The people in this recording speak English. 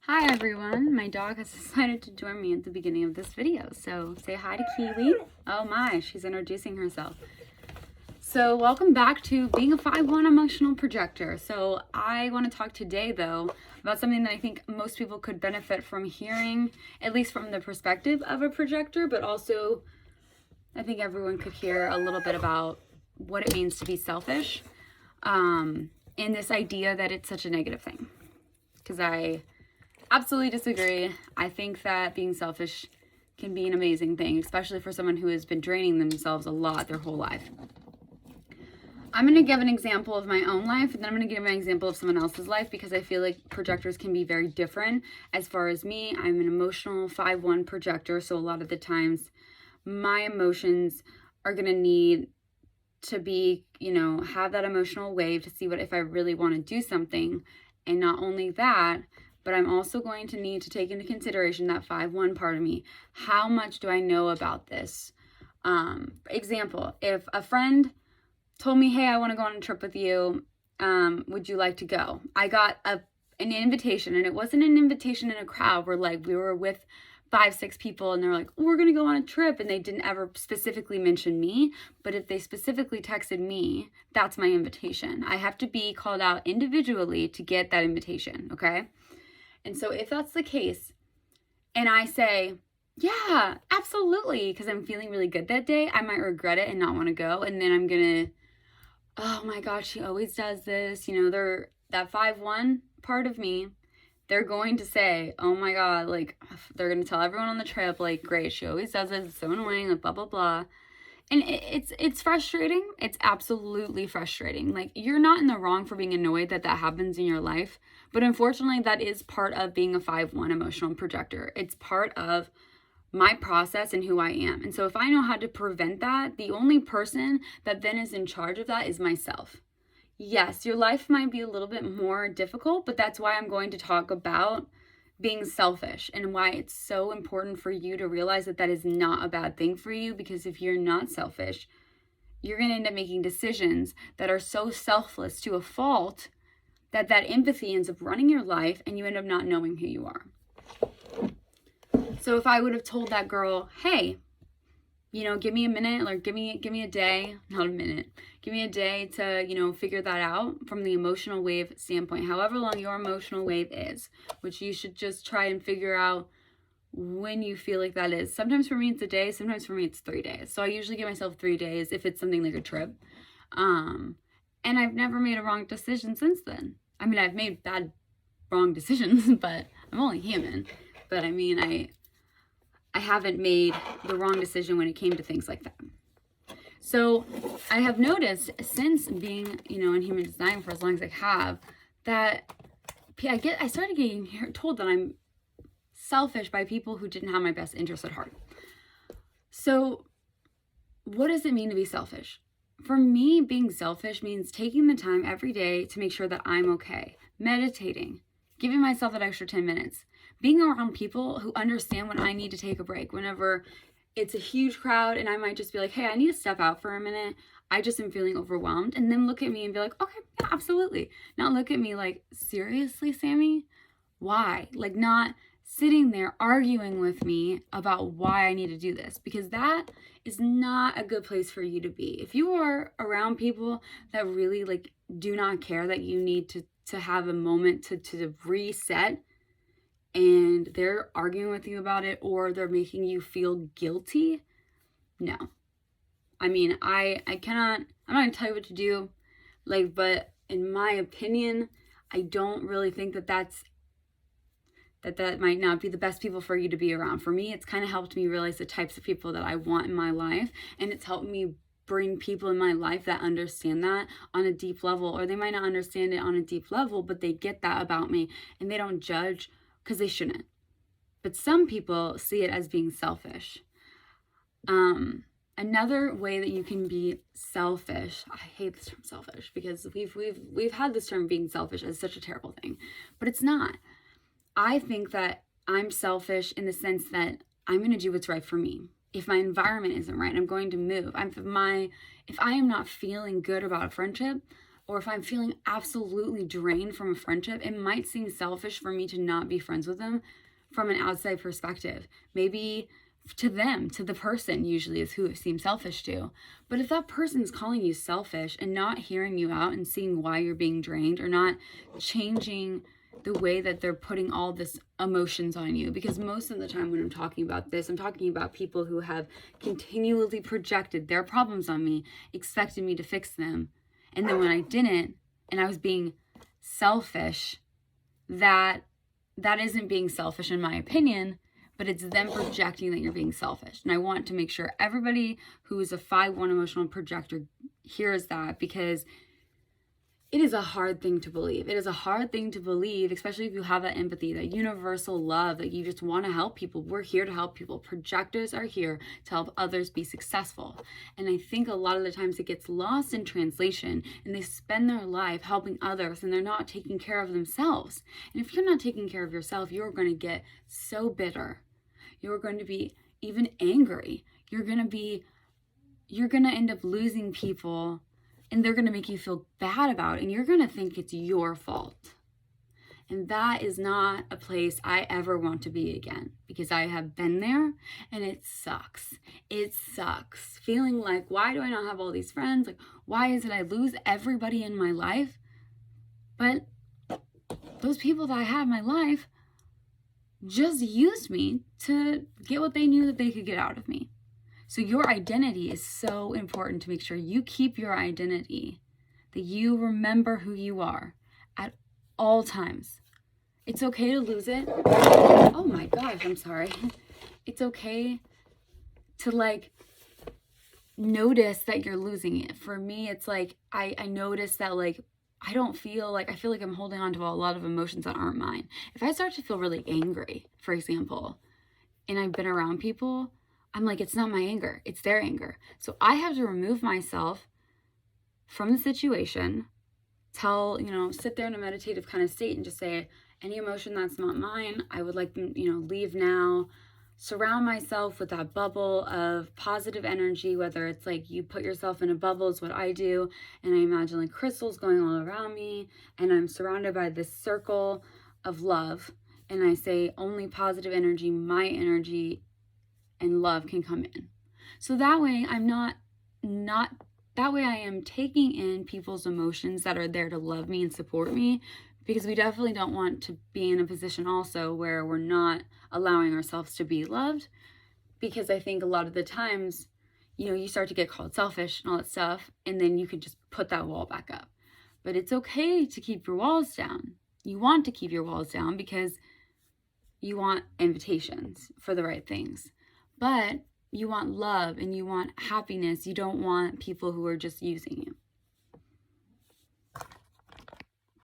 Hi everyone, my dog has decided to join me at the beginning of this video, so say hi to Kiwi. Oh my, she's introducing herself. So welcome back to being a 5-1 emotional projector. So I want to talk today though about something that I think most people could benefit from hearing, at least from the perspective of a projector, but also I think everyone could hear a little bit about what it means to be selfish, and this idea that it's such a negative thing. Because I absolutely disagree. I think that being selfish can be an amazing thing, especially for someone who has been draining themselves a lot their whole life. I'm going to give an example of my own life, and then I'm going to give an example of someone else's life, because I feel like projectors can be very different. As far as me, I'm an emotional 5-1 projector, so a lot of the times my emotions are going to need to be, have that emotional wave to see what if I really want to do something. And not only that, but I'm also going to need to take into consideration that 5-1 part of me. How much do I know about this? Example, if a friend told me, hey, I want to go on a trip with you, would you like to go? I got an invitation, and it wasn't an invitation in a crowd where we were with 5-6 people and they're like, oh, we're going to go on a trip. And they didn't ever specifically mention me. But if they specifically texted me, that's my invitation. I have to be called out individually to get that invitation. Okay. And so if that's the case, and I say, yeah, absolutely, because I'm feeling really good that day, I might regret it and not want to go. And then I'm going to, oh my gosh, she always does this. That 5-1 part of me, they're going to say, oh my God, they're going to tell everyone on the trip, great, she always does it, it's so annoying, blah, blah, blah. And it's frustrating. It's absolutely frustrating. You're not in the wrong for being annoyed that happens in your life. But unfortunately, that is part of being a 5-1 emotional projector. It's part of my process and who I am. And so if I know how to prevent that, the only person that then is in charge of that is myself. Yes, your life might be a little bit more difficult, but that's why I'm going to talk about being selfish and why it's so important for you to realize that is not a bad thing for you. Because if you're not selfish, you're going to end up making decisions that are so selfless to a fault that empathy ends up running your life and you end up not knowing who you are. So if I would have told that girl, hey, give me a minute, or give me a day, not a minute, give me a day to, figure that out from the emotional wave standpoint, however long your emotional wave is, which you should just try and figure out when you feel like that is. Sometimes for me it's a day, sometimes for me it's 3 days. So I usually give myself 3 days if it's something like a trip. And I've never made a wrong decision since then. I mean, I've made wrong decisions, but I'm only human. But I mean, I haven't made the wrong decision when it came to things like that. So I have noticed since being, in human design for as long as I have, that I started getting told that I'm selfish by people who didn't have my best interest at heart. So what does it mean to be selfish? For me, being selfish means taking the time every day to make sure that I'm okay, meditating, giving myself that extra 10 minutes, being around people who understand when I need to take a break. Whenever it's a huge crowd and I might just be like, hey, I need to step out for a minute. I just am feeling overwhelmed. And then look at me and be like, okay, yeah, absolutely. Not look at me like, seriously, Sammy? Why? Not sitting there arguing with me about why I need to do this, because that is not a good place for you to be. If you are around people that really do not care that you need to have a moment to reset, and they're arguing with you about it, or they're making you feel guilty, no. I mean, I'm not going to tell you what to do, but in my opinion, I don't really think that might not be the best people for you to be around. For me, it's kind of helped me realize the types of people that I want in my life, and it's helped me bring people in my life that understand that on a deep level, or they might not understand it on a deep level, but they get that about me, and they don't judge, because they shouldn't. But some people see it as being selfish. Another way that you can be selfish, I hate this term selfish, because we've had this term being selfish as such a terrible thing, but it's not. I think that I'm selfish in the sense that I'm going to do what's right for me. If my environment isn't right, I'm going to move. If I am not feeling good about a friendship, or if I'm feeling absolutely drained from a friendship, it might seem selfish for me to not be friends with them from an outside perspective. Maybe to them, to the person usually is who it seems selfish to. But if that person's calling you selfish and not hearing you out and seeing why you're being drained, or not changing the way that they're putting all this emotions on you, because most of the time when I'm talking about this, I'm talking about people who have continually projected their problems on me, expected me to fix them. And then when I didn't, and I was being selfish, that isn't being selfish in my opinion, but it's them projecting that you're being selfish. And I want to make sure everybody who is a 5-1 emotional projector hears that, because it is a hard thing to believe. It is a hard thing to believe, especially if you have that empathy, that universal love, that you just want to help people. We're here to help people. Projectors are here to help others be successful. And I think a lot of the times it gets lost in translation, and they spend their life helping others and they're not taking care of themselves. And if you're not taking care of yourself, you're going to get so bitter. You're going to be even angry. You're going to end up losing people, and they're going to make you feel bad about it, and you're going to think it's your fault. And that is not a place I ever want to be again, because I have been there, and it sucks. It sucks. Feeling like, why do I not have all these friends? Like, why is it I lose everybody in my life? But those people that I have in my life just used me to get what they knew that they could get out of me. So your identity is so important, to make sure you keep your identity, that you remember who you are at all times. It's okay to lose it. Oh my gosh, I'm sorry. It's okay to notice that you're losing it. For me, it's like I notice that I feel like I'm holding on to a lot of emotions that aren't mine. If I start to feel really angry, for example, and I've been around people, I'm like, it's not my anger, it's their anger. So I have to remove myself from the situation, sit there in a meditative kind of state and just say, any emotion that's not mine, I would like them, leave now. Surround myself with that bubble of positive energy, whether it's like you put yourself in a bubble is what I do, and I imagine like crystals going all around me, and I'm surrounded by this circle of love, and I say only positive energy, my energy, and love can come in. So that way I am taking in people's emotions that are there to love me and support me, because we definitely don't want to be in a position also where we're not allowing ourselves to be loved, because I think a lot of the times, you start to get called selfish and all that stuff, and then you could just put that wall back up. But it's okay to keep your walls down. You want to keep your walls down because you want invitations for the right things. But you want love and you want happiness. You don't want people who are just using you.